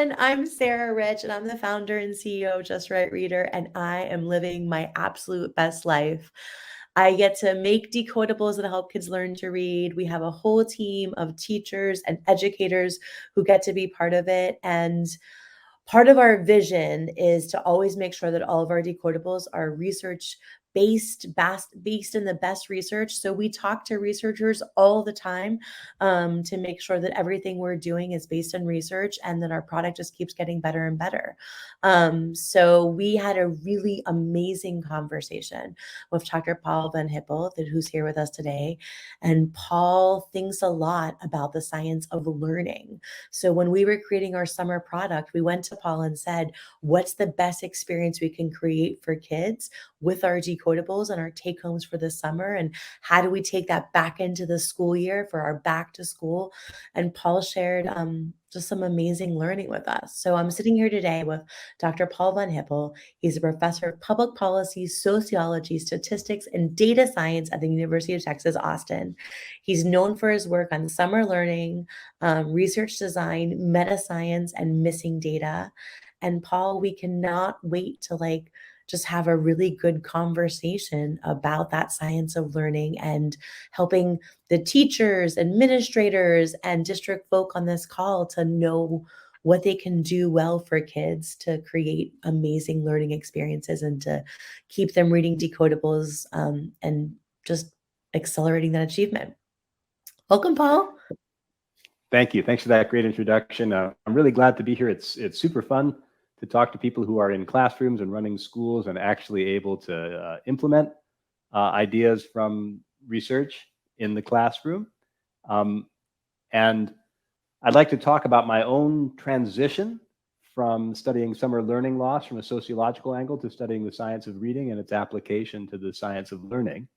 everyone. I'm Sarah Rich, and I'm the founder and CEO of Just Right Reader, and I am living my absolute best life. I get to make decodables that help kids learn to read. We have a whole team of teachers and educators who get to be part of it. And part of our vision is to always make sure that all of our decodables are research based in the best research. So we talk to researchers all the time to make sure that everything we're doing is based on research and that our product just keeps getting better and better. So we had a really amazing conversation with Dr. Paul Van Hippel, who's here with us today. And Paul thinks a lot about the science of learning. So when we were creating our summer product, we went to Paul and said, what's the best experience we can create for kids with our decodables and our take homes for the summer? And how do we take that back into the school year for our back to school? And Paul shared just some amazing learning with us. So I'm sitting here today with Dr. Paul Van Hippel. He's a professor of public policy, sociology, statistics, and data science at the University of Texas, Austin. He's known for his work on summer learning, research design, meta science, and missing data. And Paul, we cannot wait to just have a really good conversation about that science of learning and helping the teachers, administrators, and district folk on this call to know what they can do well for kids to create amazing learning experiences and to keep them reading decodables and just accelerating that achievement. Welcome, Paul. Thank you. Thanks for that great introduction. I'm really glad to be here. It's super fun to talk to people who are in classrooms and running schools and actually able to implement ideas from research in the classroom. And I'd like to talk about my own transition from studying summer learning loss from a sociological angle to studying the science of reading and its application to the science of learning.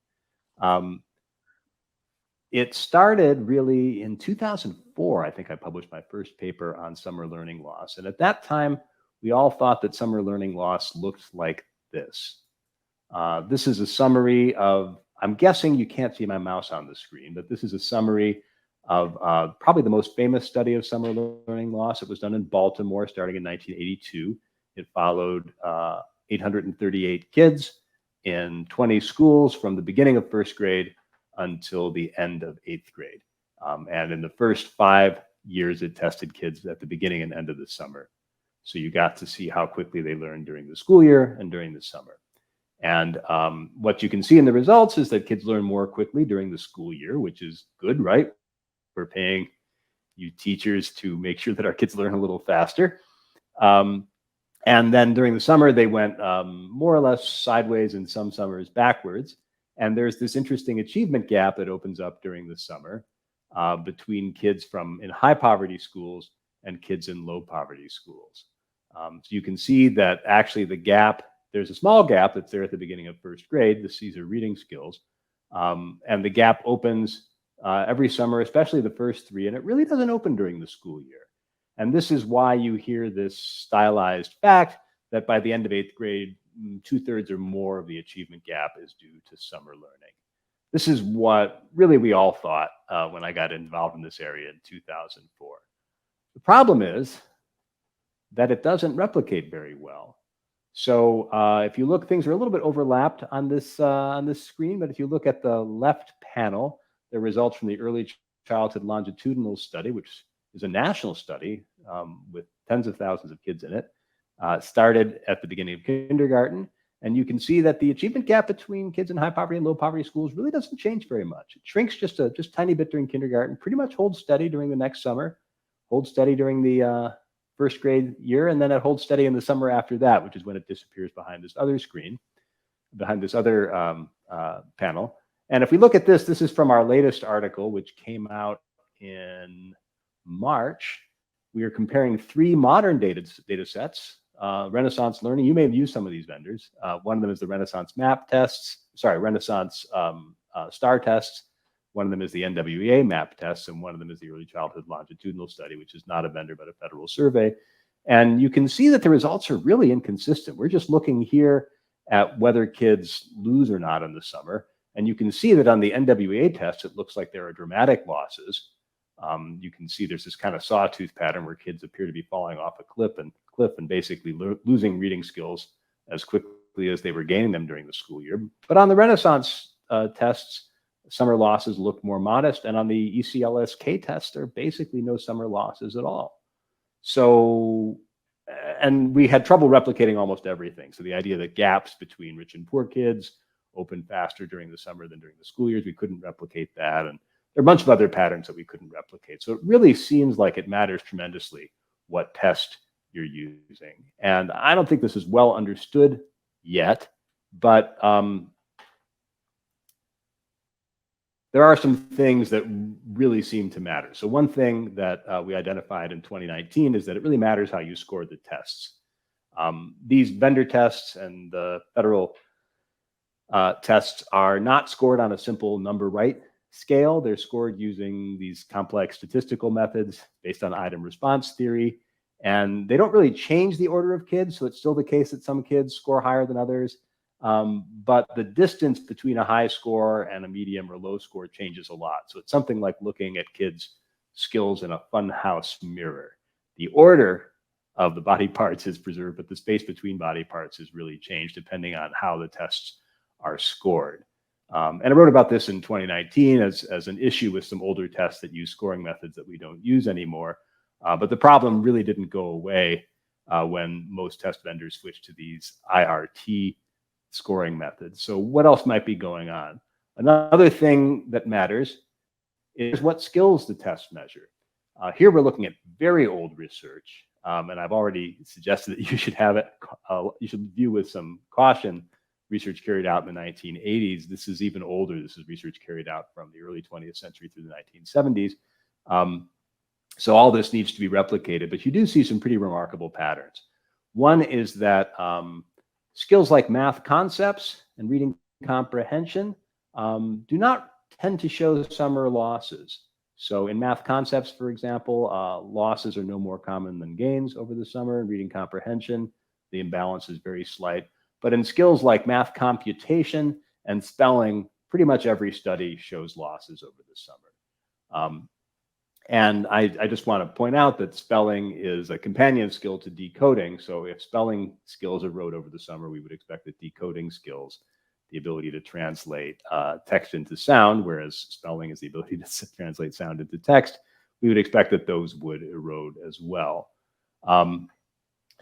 It started really in 2004. I think I published my first paper on summer learning loss. And at that time, we all thought that summer learning loss looked like this. This is a summary of, I'm guessing you can't see my mouse on the screen, but this is a summary of probably the most famous study of summer learning loss. It was done in Baltimore starting in 1982. It followed 838 kids in 20 schools from the beginning of first grade until the end of 8th grade. And in the first 5 years, it tested kids at the beginning and end of the summer. So you got to see how quickly they learned during the school year and during the summer. And what you can see in the results is that kids learn more quickly during the school year, which is good, right? We're paying you teachers to make sure that our kids learn a little faster. And then during the summer, they went more or less sideways and some summers backwards. And there's this interesting achievement gap that opens up during the summer between kids in high poverty schools and kids in low poverty schools. So you can see that actually the gap, there's a small gap that's there at the beginning of first grade. These are reading skills. And the gap opens every summer, especially the first 3, and it really doesn't open during the school year. And this is why you hear this stylized fact that by the end of 8th grade, 2/3 or more of the achievement gap is due to summer learning. This is what really we all thought when I got involved in this area in 2004. The problem is that it doesn't replicate very well. So if you look, things are a little bit overlapped on this screen, but if you look at the left panel, the results from the early childhood longitudinal study, which is a national study with tens of thousands of kids in it, started at the beginning of kindergarten. And you can see that the achievement gap between kids in high poverty and low poverty schools really doesn't change very much. It shrinks just a tiny bit during kindergarten, pretty much holds steady during the next summer, holds steady during the first grade year, and then it holds steady in the summer after that, which is when it disappears behind this other screen, behind this other panel. And if we look at this, this is from our latest article, which came out in March. We are comparing 3 modern data sets. Renaissance Learning, you may have used some of these vendors. One of them is the Renaissance Map tests, Renaissance STAR tests. One of them is the NWEA map tests, and one of them is the Early Childhood Longitudinal Study, which is not a vendor, but a federal survey. And you can see that the results are really inconsistent. We're just looking here at whether kids lose or not in the summer. And you can see that on the NWEA test, it looks like there are dramatic losses. You can see there's this kind of sawtooth pattern where kids appear to be falling off a cliff and basically losing reading skills as quickly as they were gaining them during the school year. But on the Renaissance tests, summer losses look more modest, and on the ECLSK test, there are basically no summer losses at all. So, and we had trouble replicating almost everything. So the idea that gaps between rich and poor kids open faster during the summer than during the school years, we couldn't replicate that. And there are a bunch of other patterns that we couldn't replicate. So it really seems like it matters tremendously what test you're using. And I don't think this is well understood yet, but there are some things that really seem to matter. So one thing that we identified in 2019 is that it really matters how you score the tests. These vendor tests and the federal tests are not scored on a simple number right scale. They're scored using these complex statistical methods based on item response theory. And they don't really change the order of kids. So it's still the case that some kids score higher than others. But the distance between a high score and a medium or low score changes a lot. So it's something like looking at kids' skills in a funhouse mirror. The order of the body parts is preserved, but the space between body parts is really changed depending on how the tests are scored. And I wrote about this in 2019 as an issue with some older tests that use scoring methods that we don't use anymore. But the problem really didn't go away when most test vendors switched to these IRT scoring methods. So what else might be going on? Another thing that matters is what skills the test measure. Here we're looking at very old research, and I've already suggested that you should have it. You should view with some caution research carried out in the 1980s. This is even older. This is research carried out from the early 20th century through the 1970s. So all this needs to be replicated, but you do see some pretty remarkable patterns. One is that skills like math concepts and reading comprehension do not tend to show summer losses. So in math concepts, for example, losses are no more common than gains over the summer. In reading comprehension, the imbalance is very slight. But in skills like math computation and spelling, pretty much every study shows losses over the summer. And I just want to point out that spelling is a companion skill to decoding. So if spelling skills erode over the summer, we would expect that decoding skills, the ability to translate text into sound, whereas spelling is the ability to translate sound into text, we would expect that those would erode as well.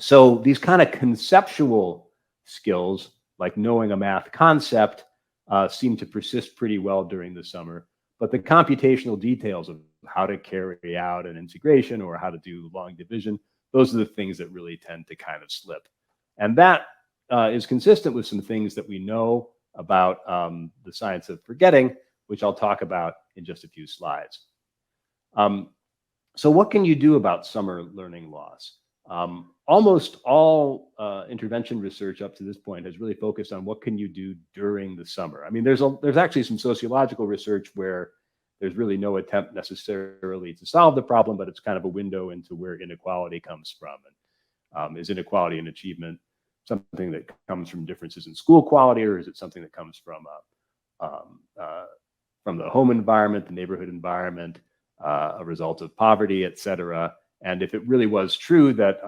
So these kind of conceptual skills, like knowing a math concept, seem to persist pretty well during the summer. But the computational details of how to carry out an integration or how to do long division, those are the things that really tend to kind of slip. And that is consistent with some things that we know about the science of forgetting, which I'll talk about in just a few slides. So what can you do about summer learning loss? Almost all intervention research up to this point has really focused on what can you do during the summer. I mean, there's actually some sociological research where there's really no attempt necessarily to solve the problem, but it's kind of a window into where inequality comes from. And is inequality in achievement something that comes from differences in school quality, or is it something that comes from the home environment, the neighborhood environment, a result of poverty, et cetera? And if it really was true that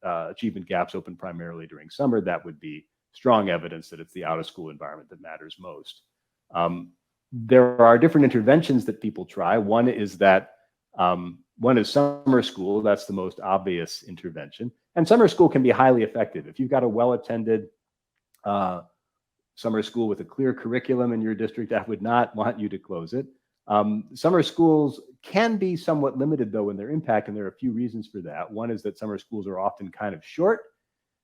achievement gaps open primarily during summer, that would be strong evidence that it's the out-of-school environment that matters most. There are different interventions that people try. One is summer school. That's the most obvious intervention. And summer school can be highly effective. If you've got a well-attended summer school with a clear curriculum in your district, I would not want you to close it. Summer schools can be somewhat limited, though, in their impact, and there are a few reasons for that. One is that summer schools are often kind of short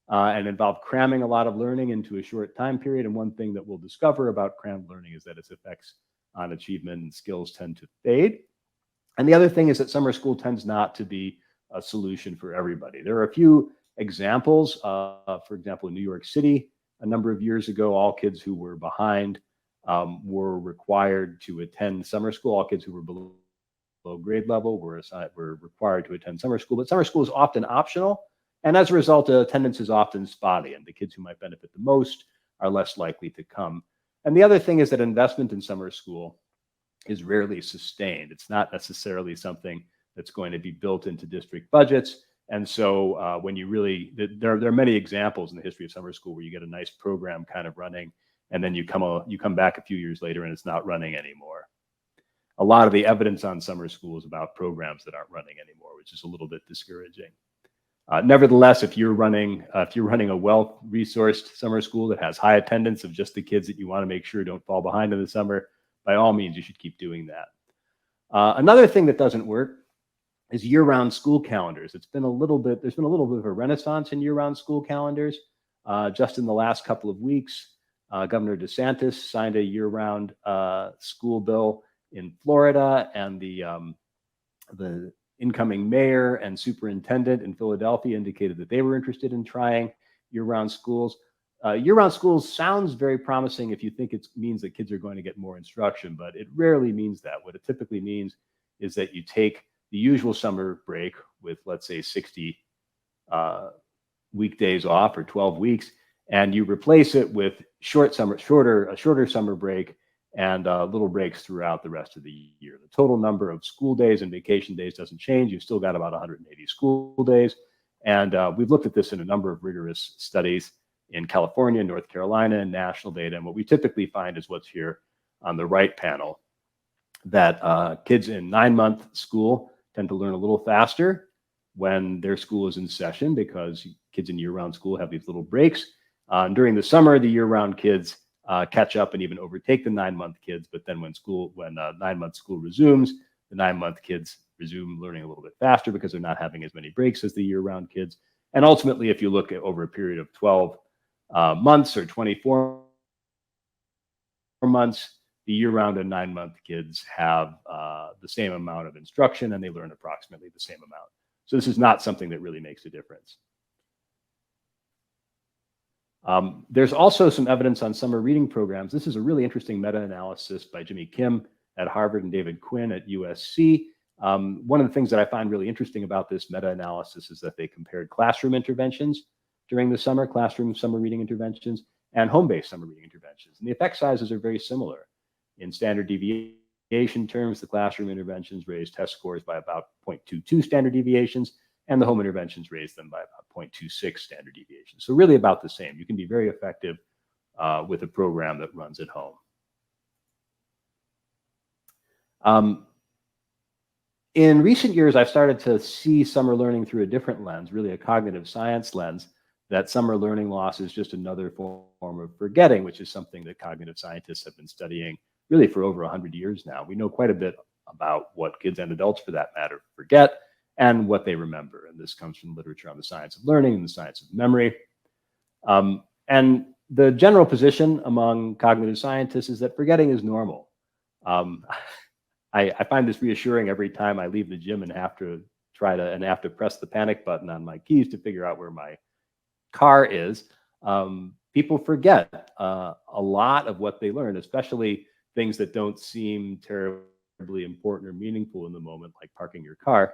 and involve cramming a lot of learning into a short time period. And one thing that we'll discover about crammed learning is that its effects on achievement and skills tend to fade. And the other thing is that summer school tends not to be a solution for everybody. There are a few examples. For example, in New York City, a number of years ago, all kids who were behind were required to attend summer school. All kids who were below grade level were required to attend summer school. But summer school is often optional. And as a result, attendance is often spotty, and the kids who might benefit the most are less likely to come. And the other thing is that investment in summer school is rarely sustained. It's not necessarily something that's going to be built into district budgets. And so when you really, there are many examples in the history of summer school where you get a nice program kind of running, and then you come back a few years later and it's not running anymore. A lot of the evidence on summer school is about programs that aren't running anymore, which is a little bit discouraging. Nevertheless, if you're running a well-resourced summer school that has high attendance of just the kids that you want to make sure don't fall behind in the summer, by all means, you should keep doing that. Another thing that doesn't work is year-round school calendars. There's been a little bit of a renaissance in year-round school calendars. Just in the last couple of weeks, Governor DeSantis signed a year-round school bill in Florida, and the incoming mayor and superintendent in Philadelphia indicated that they were interested in trying year-round schools. Year-round schools sounds very promising if you think it means that kids are going to get more instruction, but it rarely means that. What it typically means is that you take the usual summer break with, let's say, 60 weekdays off or 12 weeks, and you replace it with a shorter summer break and little breaks throughout the rest of the year. The total number of school days and vacation days doesn't change. You've still got about 180 school days. And we've looked at this in a number of rigorous studies in California, North Carolina, and national data. And what we typically find is what's here on the right panel, that kids in 9-month school tend to learn a little faster when their school is in session, because kids in year-round school have these little breaks. During the summer, the year-round kids catch up and even overtake the 9-month kids. But then when 9-month school resumes, the 9-month kids resume learning a little bit faster because they're not having as many breaks as the year-round kids. And ultimately, if you look at over a period of 12 months or 24 months, the year-round and 9-month kids have the same amount of instruction, and they learn approximately the same amount. So this is not something that really makes a difference. There's also some evidence on summer reading programs. This is a really interesting meta-analysis by Jimmy Kim at Harvard and David Quinn at USC. One of the things that I find really interesting about this meta-analysis is that they compared classroom interventions during the summer, classroom summer reading interventions, and home-based summer reading interventions. And the effect sizes are very similar. In standard deviation terms, the classroom interventions raised test scores by about 0.22 standard deviations, and the home interventions raised them by about 0.26 standard deviations. So really about the same. You can be very effective with a program that runs at home. In recent years, I've started to see summer learning through a different lens, really a cognitive science lens, that summer learning loss is just another form of forgetting, which is something that cognitive scientists have been studying really for over 100 years now. We know quite a bit about what kids and adults, for that matter, forget and what they remember. And this comes from literature on the science of learning and the science of memory. And the general position among cognitive scientists is that forgetting is normal. I find this reassuring every time I leave the gym and have to press the panic button on my keys to figure out where my car is. People forget a lot of what they learned, especially things that don't seem terribly important or meaningful in the moment, like parking your car.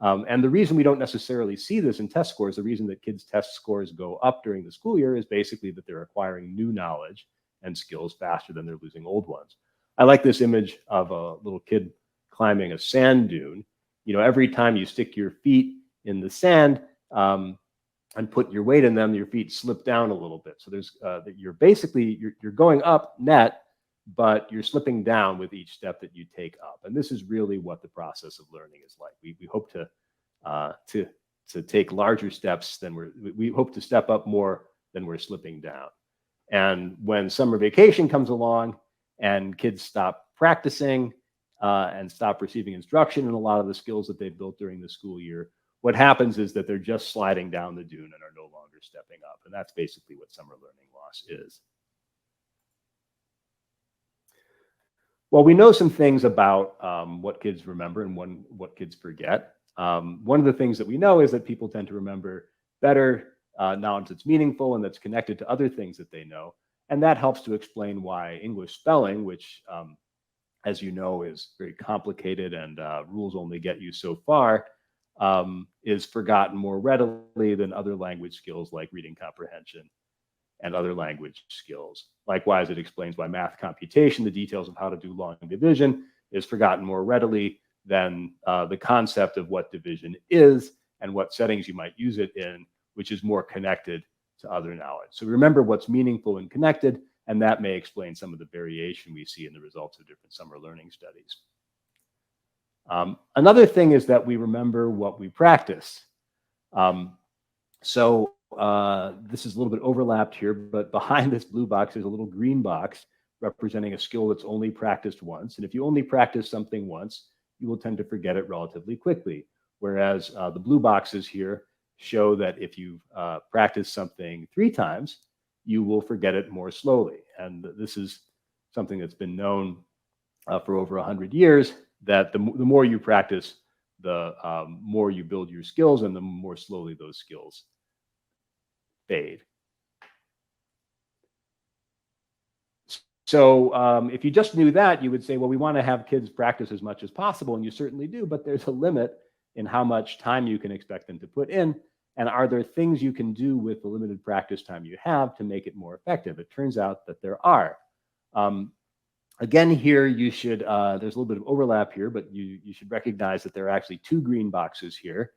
And the reason we don't necessarily see this in test scores, the reason that kids' test scores go up during the school year, is basically that they're acquiring new knowledge and skills faster than they're losing old ones. I like this image of a little kid climbing a sand dune. You know, every time you stick your feet in the sand and put your weight in them, your feet slip down a little bit. So there's you're going up net, but you're slipping down with each step that you take up. And this is really what the process of learning is like. We hope to take larger steps than we hope to step up more than we're slipping down. And when summer vacation comes along and kids stop practicing and stop receiving instruction in a lot of the skills that they've built during the school year, what happens is that they're just sliding down the dune and are no longer stepping up. And that's basically what summer learning loss is. Well, we know some things about what kids remember and what kids forget. One of the things that we know is that people tend to remember better knowledge that's meaningful and that's connected to other things that they know. And that helps to explain why English spelling, which, as you know, is very complicated and rules only get you so far, is forgotten more readily than other language skills like reading comprehension and other language skills. Likewise, it explains why math computation, the details of how to do long division, is forgotten more readily than the concept of what division is and what settings you might use it in, which is more connected to other knowledge. So remember what's meaningful and connected, and that may explain some of the variation we see in the results of different summer learning studies. Another thing is that we remember what we practice. So this is a little bit overlapped here, but behind this blue box is a little green box representing a skill that's only practiced once. And if you only practice something once, you will tend to forget it relatively quickly. Whereas the blue boxes here show that if you practice something 3 times, you will forget it more slowly. And this is something that's been known for over 100 years, that the more you practice, the more you build your skills and the more slowly those skills fade. So if you just knew that, you would say, well, we want to have kids practice as much as possible, and you certainly do, but there's a limit in how much time you can expect them to put in. And are there things you can do with the limited practice time you have to make it more effective? It turns out that there are. Again, here you should, there's a little bit of overlap here, but you should recognize that there are actually 2 green boxes here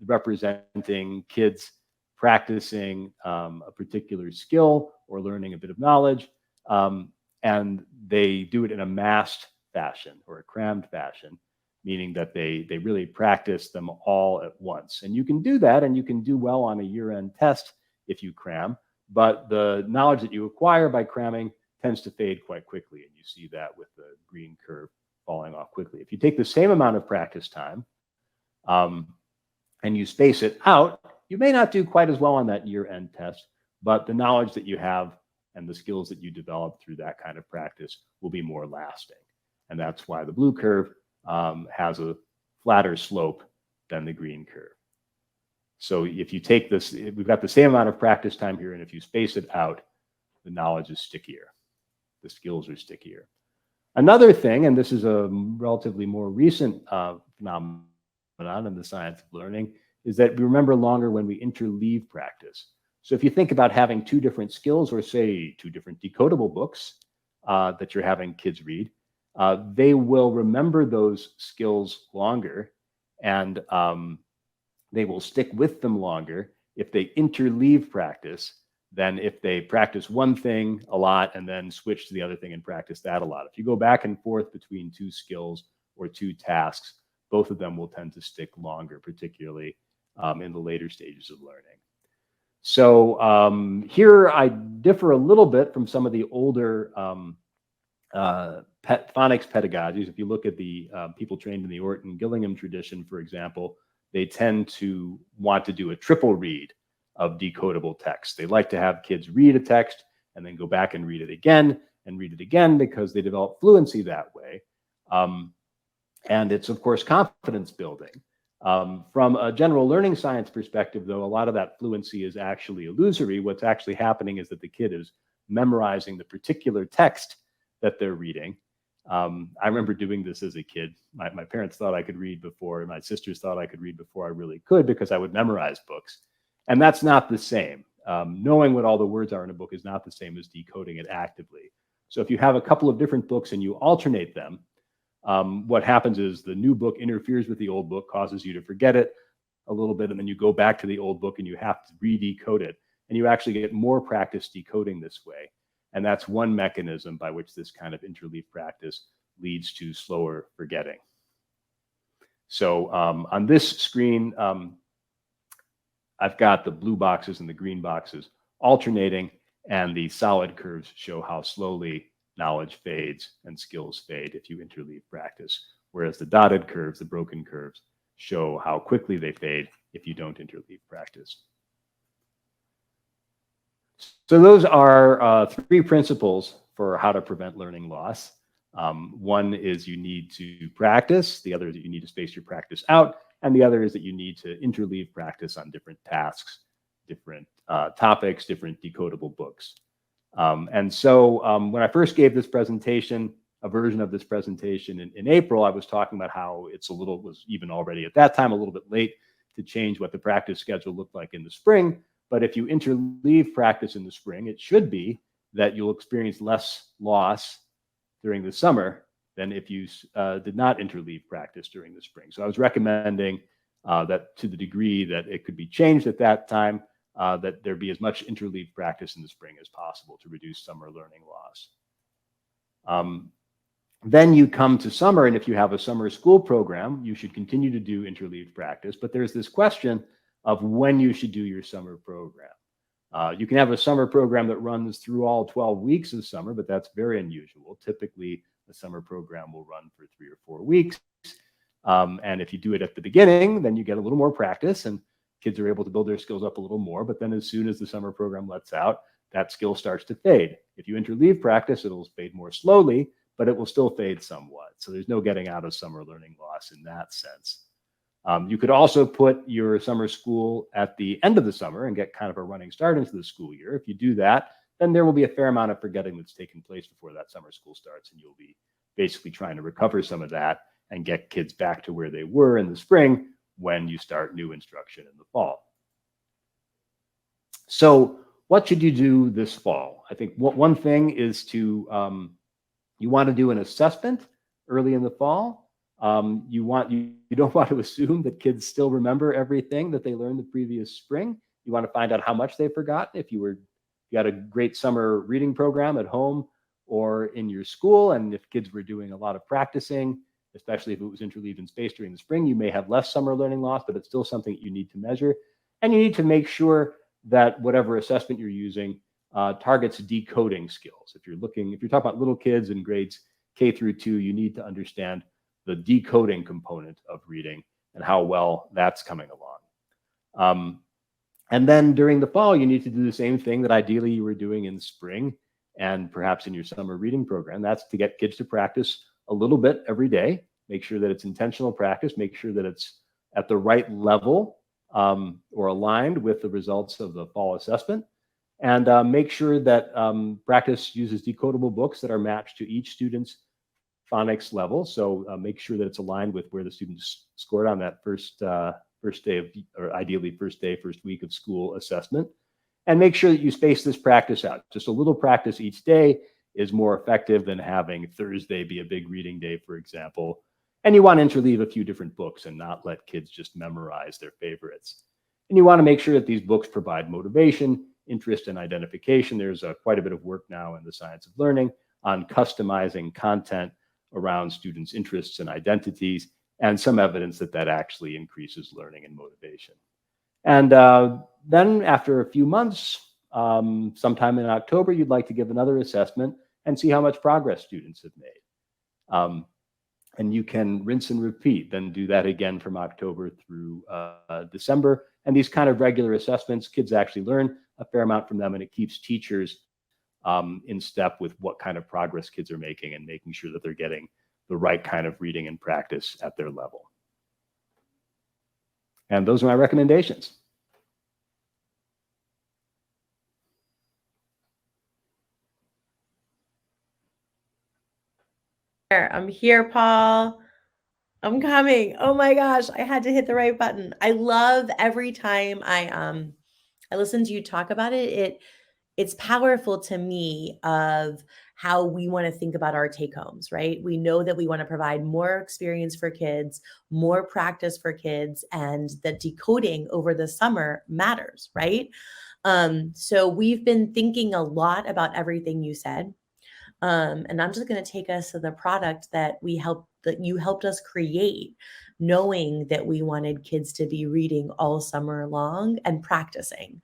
representing kids practicing a particular skill or learning a bit of knowledge. And they do it in a massed fashion or a crammed fashion, meaning that they really practice them all at once. And you can do that, and you can do well on a year-end test if you cram, but the knowledge that you acquire by cramming tends to fade quite quickly, and you see that with the green curve falling off quickly. If you take the same amount of practice time and you space it out, you may not do quite as well on that year-end test, but the knowledge that you have and the skills that you develop through that kind of practice will be more lasting. And that's why the blue curve has a flatter slope than the green curve. So if you take this, we've got the same amount of practice time here, and if you space it out, the knowledge is stickier. The skills are stickier. Another thing, and this is a relatively more recent phenomenon in the science of learning, is that we remember longer when we interleave practice. So if you think about having 2 different skills, or say 2 different decodable books that you're having kids read, they will remember those skills longer, and they will stick with them longer if they interleave practice than if they practice one thing a lot and then switch to the other thing and practice that a lot. If you go back and forth between 2 skills or 2 tasks, both of them will tend to stick longer, particularly in the later stages of learning. So here I differ a little bit from some of the older phonics pedagogies. If you look at the people trained in the Orton-Gillingham tradition, for example, they tend to want to do a triple read of decodable text. They like to have kids read a text and then go back and read it again because they develop fluency that way. And it's, of course, confidence building. From a general learning science perspective, though, a lot of that fluency is actually illusory. What's actually happening is that the kid is memorizing the particular text that they're reading. I remember doing this as a kid. My parents thought I could read before, and my sisters thought I could read before I really could, because I would memorize books. And that's not the same. Knowing what all the words are in a book is not the same as decoding it actively. So if you have a couple of different books and you alternate them, what happens is the new book interferes with the old book, causes you to forget it a little bit, and then you go back to the old book and you have to re-decode it. And you actually get more practice decoding this way. And that's one mechanism by which this kind of interleave practice leads to slower forgetting. So on this screen, I've got the blue boxes and the green boxes alternating, and the solid curves show how slowly knowledge fades and skills fade if you interleave practice, whereas the dotted curves, the broken curves, show how quickly they fade if you don't interleave practice. So those are 3 principles for how to prevent learning loss. One is you need to practice, the other is that you need to space your practice out, and the other is that you need to interleave practice on different tasks, different topics, different decodable books. And so when I first gave this presentation, a version of this presentation in April, I was talking about how was even already at that time a little bit late to change what the practice schedule looked like in the spring. But if you interleave practice in the spring, it should be that you'll experience less loss during the summer than if you did not interleave practice during the spring. So I was recommending that to the degree that it could be changed at that time, that there be as much interleave practice in the spring as possible to reduce summer learning loss. Then you come to summer, and if you have a summer school program, you should continue to do interleave practice. But there's this question of when you should do your summer program. You can have a summer program that runs through all 12 weeks of summer, but that's very unusual. Typically, the summer program will run for 3 or 4 weeks. And if you do it at the beginning, then you get a little more practice and kids are able to build their skills up a little more. But then as soon as the summer program lets out, that skill starts to fade. If you interleave practice, it'll fade more slowly, but it will still fade somewhat. So there's no getting out of summer learning loss in that sense. You could also put your summer school at the end of the summer and get kind of a running start into the school year. If you do that, then there will be a fair amount of forgetting that's taken place before that summer school starts, and you'll be basically trying to recover some of that and get kids back to where they were in the spring when you start new instruction in the fall. So what should you do this fall? I think one thing is to, you want to do an assessment early in the fall. You don't want to assume that kids still remember everything that they learned the previous spring. You want to find out how much they've forgotten. If you got a great summer reading program at home or in your school, and if kids were doing a lot of practicing, especially if it was interleaved in space during the spring, you may have less summer learning loss, but it's still something that you need to measure. And you need to make sure that whatever assessment you're using targets decoding skills. If you're talking about little kids in grades K through 2, you need to understand the decoding component of reading and how well that's coming along. And then during the fall, you need to do the same thing that ideally you were doing in spring and perhaps in your summer reading program. That's to get kids to practice a little bit every day. Make sure that it's intentional practice. Make sure that it's at the right level or aligned with the results of the fall assessment. And make sure that practice uses decodable books that are matched to each student's phonics level. So make sure that it's aligned with where the students scored on that first day of, or ideally first week of school assessment. And make sure that you space this practice out. Just a little practice each day is more effective than having Thursday be a big reading day, for example. And you want to interleave a few different books and not let kids just memorize their favorites. And you want to make sure that these books provide motivation, interest, and identification. There's quite a bit of work now in the science of learning on customizing content around students' interests and identities, and some evidence that that actually increases learning and motivation. And then after a few months, sometime in October, you'd like to give another assessment and see how much progress students have made. And you can rinse and repeat, then do that again from October through December. And these kind of regular assessments, kids actually learn a fair amount from them, and it keeps teachers in step with what kind of progress kids are making and making sure that they're getting the right kind of reading and practice at their level. And those are my recommendations. I'm here, Paul. I'm coming. Oh my gosh, I had to hit the right button. I love every time I listen to you talk about it. It's powerful to me of how we want to think about our take homes, right? We know that we want to provide more experience for kids, more practice for kids, and that decoding over the summer matters, right? So we've been thinking a lot about everything you said. And I'm just going to take us to the product that you helped us create, knowing that we wanted kids to be reading all summer long and practicing.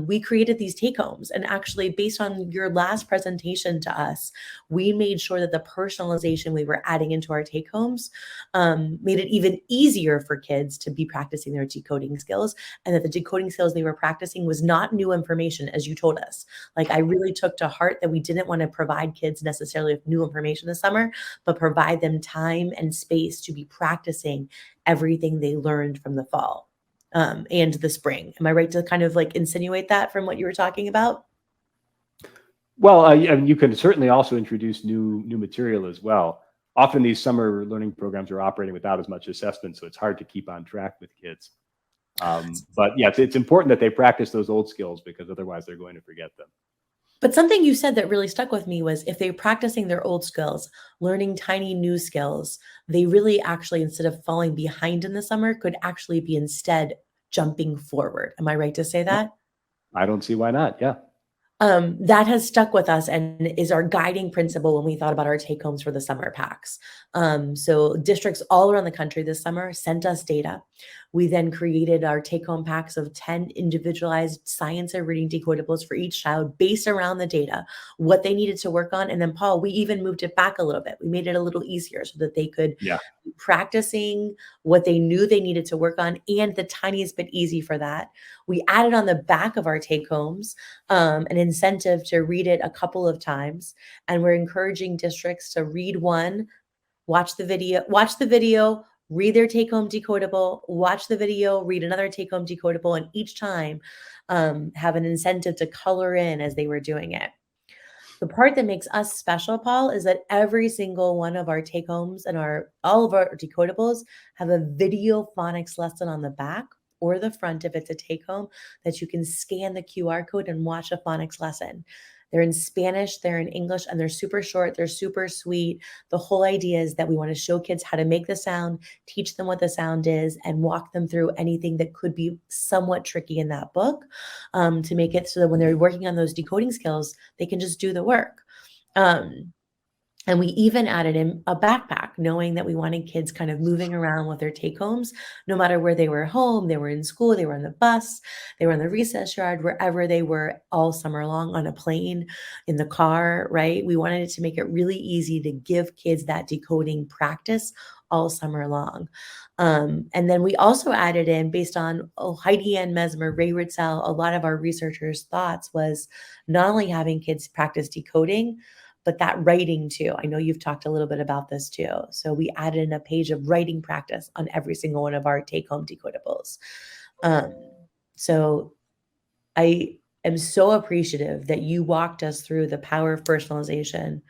We created these take homes, and actually based on your last presentation to us, we made sure that the personalization we were adding into our take homes made it even easier for kids to be practicing their decoding skills, and that the decoding skills they were practicing was not new information, as you told us. Like, I really took to heart that we didn't want to provide kids necessarily with new information this summer, but provide them time and space to be practicing everything they learned from the fall and the spring. Am I right to kind of like insinuate that from what you were talking about? Well, you can certainly also introduce new material as well. Often these summer learning programs are operating without as much assessment, so it's hard to keep on track with kids. But yeah, it's important that they practice those old skills, because otherwise they're going to forget them. But something you said that really stuck with me was if they're practicing their old skills, learning tiny new skills, they really actually, instead of falling behind in the summer, could actually be instead jumping forward. Am I right to say Yeah, that? I don't see why not. Yeah. That has stuck with us and is our guiding principle when we thought about our take homes for the summer packs. So districts all around the country this summer sent us data. We then created our take home packs of 10 individualized science and reading decodables for each child based around the data, what they needed to work on. And then, Paul, we even moved it back a little bit. We made it a little easier so that they could Yeah. be practicing what they knew they needed to work on, and the tiniest bit easy for that. We added on the back of our take homes an incentive to read it a couple of times. And we're encouraging districts to read one, watch the video, read their take home decodable, watch the video, read another take home decodable, and each time have an incentive to color in as they were doing it. The part that makes us special, Paul, is that every single one of our take homes and all of our decodables have a video phonics lesson on the back or the front if it's a take home that you can scan the QR code and watch a phonics lesson. They're in Spanish, they're in English, and they're super short, they're super sweet. The whole idea is that we want to show kids how to make the sound, teach them what the sound is, and walk them through anything that could be somewhat tricky in that book, to make it so that when they're working on those decoding skills, they can just do the work. Um, and we even added in a backpack, knowing that we wanted kids kind of moving around with their take homes, no matter where they were home, they were in school, they were on the bus, they were in the recess yard, wherever they were all summer long, on a plane, in the car, right? We wanted it to make it really easy to give kids that decoding practice all summer long. And then we also added in, based on Heidi Ann Mesmer, Ray Ritzel, a lot of our researchers' thoughts was not only having kids practice decoding, but that writing too. I know you've talked a little bit about this too. So we added in a page of writing practice on every single one of our take home decodables. Um, so I am so appreciative that you walked us through the power of personalization,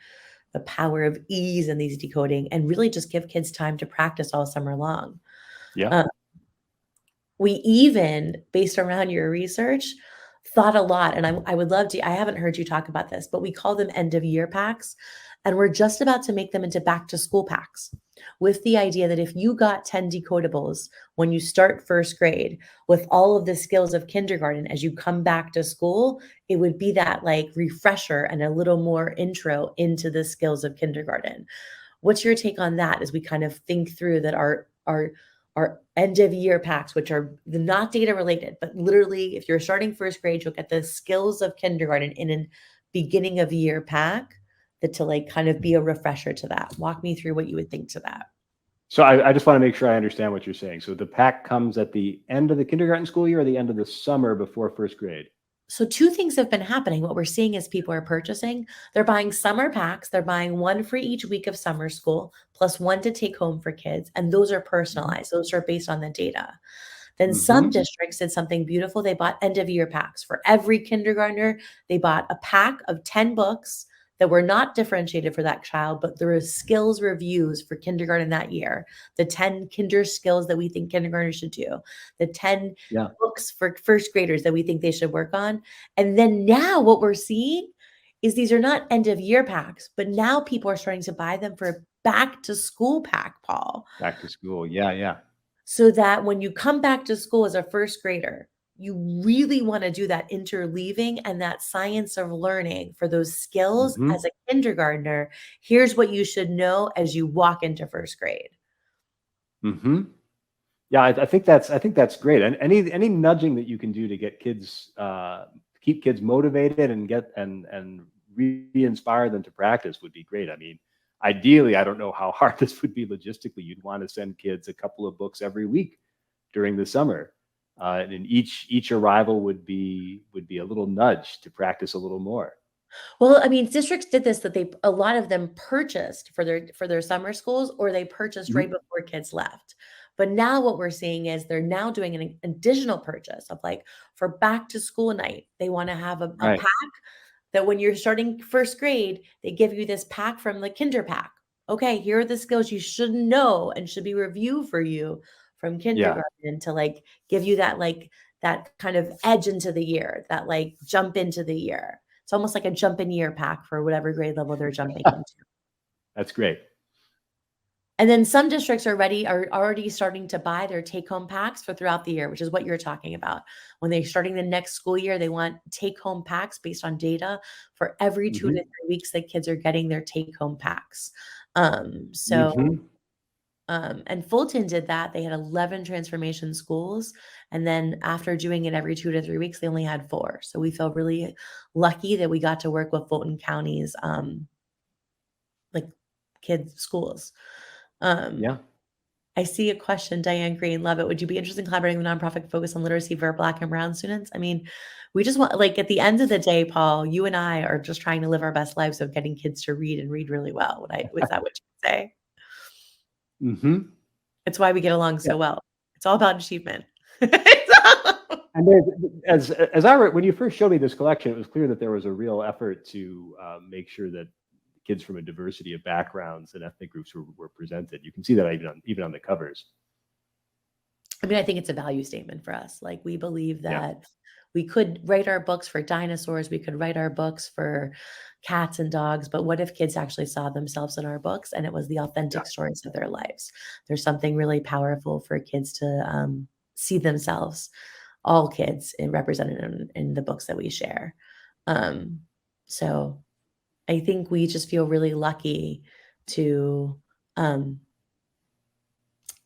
the power of ease in these decoding, and really just give kids time to practice all summer long. Yeah. Uh, we even, based around your research, thought a lot. And I would love to, I haven't heard you talk about this, but we call them end of year packs. And we're just about to make them into back to school packs, with the idea that if you got 10 decodables when you start first grade with all of the skills of kindergarten as you come back to school, it would be that like refresher and a little more intro into the skills of kindergarten. What's your take on that as we kind of think through that our end of year packs, which are not data related, but literally if you're starting first grade, you'll get the skills of kindergarten in a beginning of year pack, that to like kind of be a refresher to that. Walk me through what you would think to that. So I just want to make sure I understand what you're saying. So the pack comes at the end of the kindergarten school year or the end of the summer before first grade? So two things have been happening. What we're seeing is people are purchasing, they're buying summer packs, they're buying one for each week of summer school, plus one to take home for kids. And those are personalized, those are based on the data. Then some Mm-hmm. districts did something beautiful. They bought end of year packs for every kindergartner. They bought a pack of 10 books that were not differentiated for that child, but there were skills reviews for kindergarten that year. The 10 kinder skills that we think kindergartners should do, the 10 Yeah. books for first graders that we think they should work on. And then now what we're seeing is these are not end of year packs, but now people are starting to buy them for a back to school pack, Paul. Back to school. Yeah. Yeah. So that when you come back to school as a first grader, you really want to do that interleaving and that science of learning for those skills Mm-hmm. as a kindergartner. Here's what you should know as you walk into first grade. Mm-hmm. Yeah, I think that's great. And any nudging that you can do to get kids keep kids motivated and get and re-inspire them to practice would be great. I mean, ideally, I don't know how hard this would be logistically. You'd want to send kids a couple of books every week during the summer, and each arrival would be a little nudge to practice a little more. Well, I mean, districts did this, that they a lot of them purchased for their summer schools, or they purchased right Mhm. before kids left. But now what we're seeing is they're now doing an additional purchase of like for back to school night. They want to have a Right. pack that when you're starting first grade, they give you this pack from the kinder pack. Okay, here are the skills you should know and should be reviewed for you from Yeah. kindergarten, to like give you that like that kind of edge into the year, that like jump into the year. It's almost like a jump in year pack for whatever grade level they're jumping into. That's great. And then some districts are already starting to buy their take-home packs for throughout the year, which is what you're talking about. When they're starting the next school year, they want take-home packs based on data for every 2 to 3 weeks that kids are getting their take-home packs. And Fulton did that. They had 11 transformation schools. And then after doing it every 2 to 3 weeks, they only had 4. So we feel really lucky that we got to work with Fulton County's like kids' schools. Yeah. I see a question, Diane Green, love it. Would you be interested in collaborating with a nonprofit focused on literacy for Black and Brown students? I mean, we just want, like, at the end of the day, Paul, you and I are just trying to live our best lives of getting kids to read and read really well. Was that what you would say? Mm-hmm. It's why we get along so well. It's all about achievement. And when you first showed me this collection, it was clear that there was a real effort to make sure that kids from a diversity of backgrounds and ethnic groups were presented. You can see that even on the covers. I mean, I think it's a value statement for us. Like, we believe that we could write our books for dinosaurs, we could write our books for cats and dogs, but what if kids actually saw themselves in our books and it was the authentic stories of their lives? There's something really powerful for kids to see themselves, all kids, represented in the books that we share. So I think we just feel really lucky to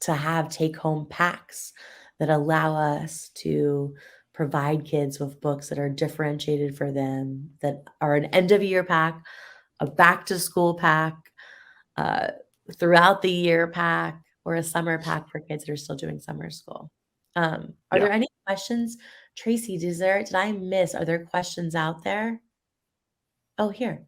have take-home packs that allow us to provide kids with books that are differentiated for them, that are an end-of-year pack, a back-to-school pack, throughout the year pack, or a summer pack for kids that are still doing summer school. Are there any questions? Tracy, did I miss? Are there questions out there? Oh, here.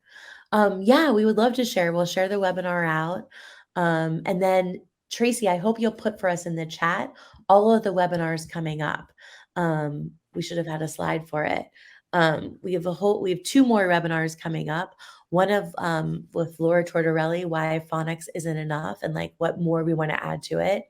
Yeah, we would love to share. We'll share the webinar out. And then Tracy, I hope you'll put for us in the chat all of the webinars coming up. We should have had a slide for it. We have 2 more webinars coming up. One with Laura Tortorelli, why phonics isn't enough, and like what more we want to add to it.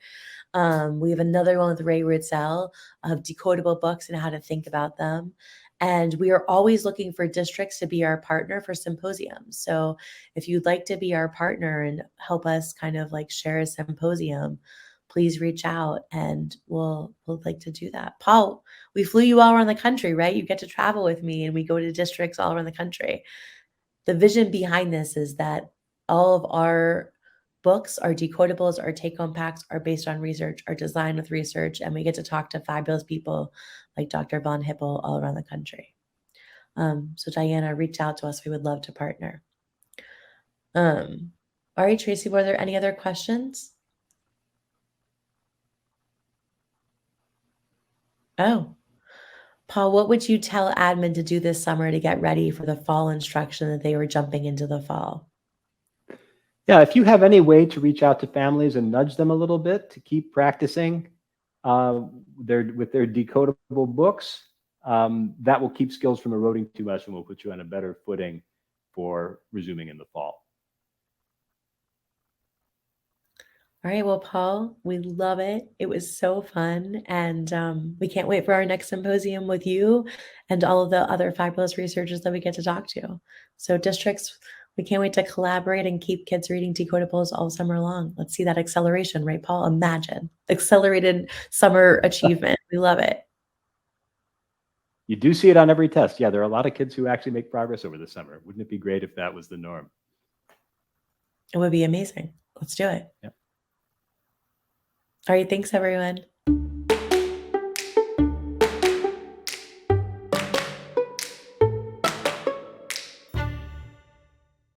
We have another one with Ray Ritzel of decodable books and how to think about them. And we are always looking for districts to be our partner for symposiums. So if you'd like to be our partner and help us kind of like share a symposium, please reach out and we'll like to do that. Paul, we flew you all around the country, right? You get to travel with me and we go to districts all around the country. The vision behind this is that all of our books, our decodables, our take-home packs are based on research, are designed with research, and we get to talk to fabulous people like Dr. Von Hippel all around the country. So Diana, reach out to us. We would love to partner. All right, Tracy, were there any other questions? Oh, Paul, what would you tell admin to do this summer to get ready for the fall instruction that they were jumping into the fall? Yeah, if you have any way to reach out to families and nudge them a little bit to keep practicing with their decodable books, that will keep skills from eroding too much and will put you on a better footing for resuming in the fall. All right, well, Paul, we love it. It was so fun, and we can't wait for our next symposium with you and all of the other fabulous researchers that we get to talk to. So districts, we can't wait to collaborate and keep kids reading decodables all summer long. Let's see that acceleration, right, Paul? Imagine accelerated summer achievement. We love it. You do see it on every test. Yeah, there are a lot of kids who actually make progress over the summer. Wouldn't it be great if that was the norm? It would be amazing. Let's do it. Yep. All right, thanks, everyone.